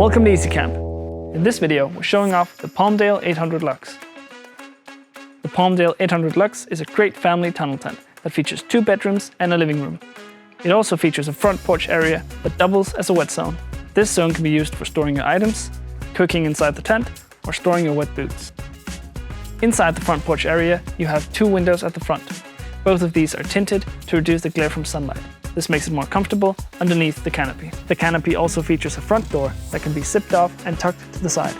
Welcome to Easy Camp. In this video, we're showing off the Palmdale 800 Lux. The Palmdale 800 Lux is a great family tunnel tent that features 2 bedrooms and a living room. It also features a front porch area that doubles as a wet zone. This zone can be used for storing your items, cooking inside the tent, or storing your wet boots. Inside the front porch area, you have 2 windows at the front. Both of these are tinted to reduce the glare from sunlight. This makes it more comfortable underneath the canopy. The canopy also features a front door that can be zipped off and tucked to the side.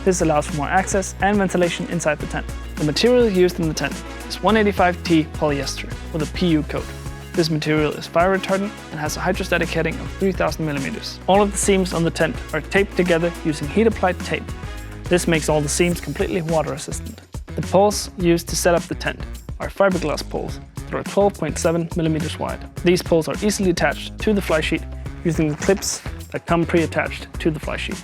This allows for more access and ventilation inside the tent. The material used in the tent is 185T polyester with a PU coat. This material is fire retardant and has a hydrostatic heading of 3000 mm. All of the seams on the tent are taped together using heat-applied tape. This makes all the seams completely water resistant. The poles used to set up the tent are fiberglass poles that are 12.7 mm wide. These poles are easily attached to the fly sheet using the clips that come pre-attached to the fly sheet.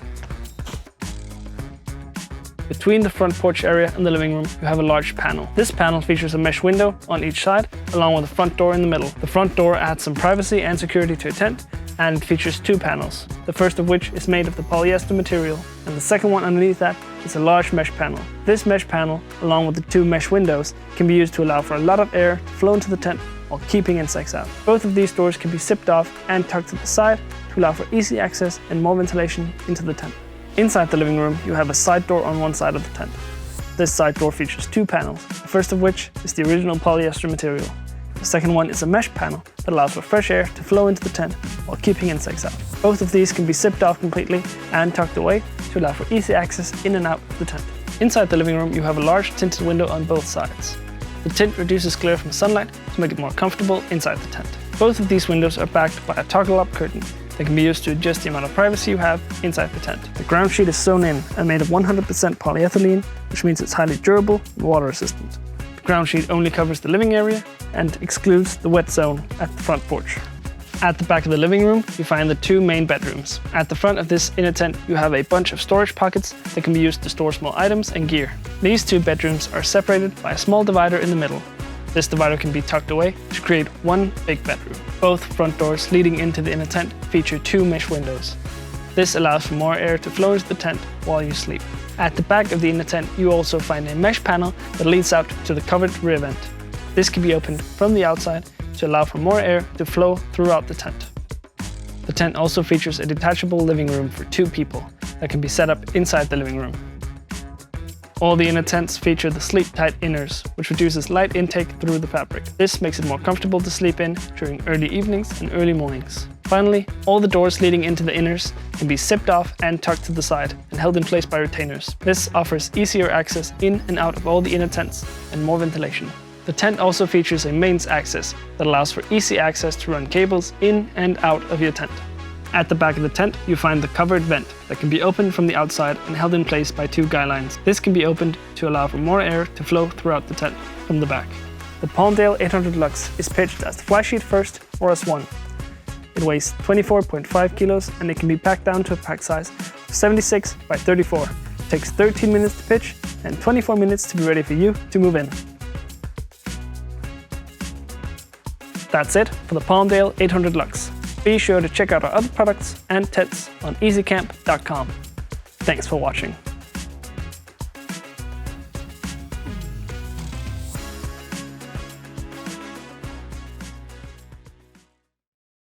Between the front porch area and the living room, you have a large panel. This panel features a mesh window on each side, along with a front door in the middle. The front door adds some privacy and security to a tent and features 2 panels, the first of which is made of the polyester material, and the second one underneath that is a large mesh panel. This mesh panel, along with the 2 mesh windows, can be used to allow for a lot of air to flow into the tent while keeping insects out. Both of these doors can be zipped off and tucked to the side to allow for easy access and more ventilation into the tent. Inside the living room, you have a side door on one side of the tent. This side door features 2 panels, the first of which is the original polyester material. The second one is a mesh panel that allows for fresh air to flow into the tent while keeping insects out. Both of these can be zipped off completely and tucked away to allow for easy access in and out of the tent. Inside the living room, you have a large tinted window on both sides. The tint reduces glare from sunlight to make it more comfortable inside the tent. Both of these windows are backed by a toggle-up curtain that can be used to adjust the amount of privacy you have inside the tent. The ground sheet is sewn in and made of 100% polyethylene, which means it's highly durable and water resistant. The ground sheet only covers the living area and excludes the wet zone at the front porch. At the back of the living room, you find the 2 main bedrooms. At the front of this inner tent, you have a bunch of storage pockets that can be used to store small items and gear. These 2 bedrooms are separated by a small divider in the middle. This divider can be tucked away to create one big bedroom. Both front doors leading into the inner tent feature 2 mesh windows. This allows for more air to flow into the tent while you sleep. At the back of the inner tent, you also find a mesh panel that leads out to the covered rear vent. This can be opened from the outside to allow for more air to flow throughout the tent. The tent also features a detachable living room for 2 people that can be set up inside the living room. All the inner tents feature the sleep-tight inners, which reduces light intake through the fabric. This makes it more comfortable to sleep in during early evenings and early mornings. Finally, all the doors leading into the inners can be zipped off and tucked to the side and held in place by retainers. This offers easier access in and out of all the inner tents and more ventilation. The tent also features a mains access that allows for easy access to run cables in and out of your tent. At the back of the tent, you find the covered vent that can be opened from the outside and held in place by 2 guy lines. This can be opened to allow for more air to flow throughout the tent from the back. The Palmdale 800 Lux is pitched as the fly sheet first or as one. It weighs 24.5 kilos and it can be packed down to a pack size of 76 by 34. It takes 13 minutes to pitch and 24 minutes to be ready for you to move in. That's it for the Palmdale 800 Lux. Be sure to check out our other products and tents on easycamp.com. Thanks for watching.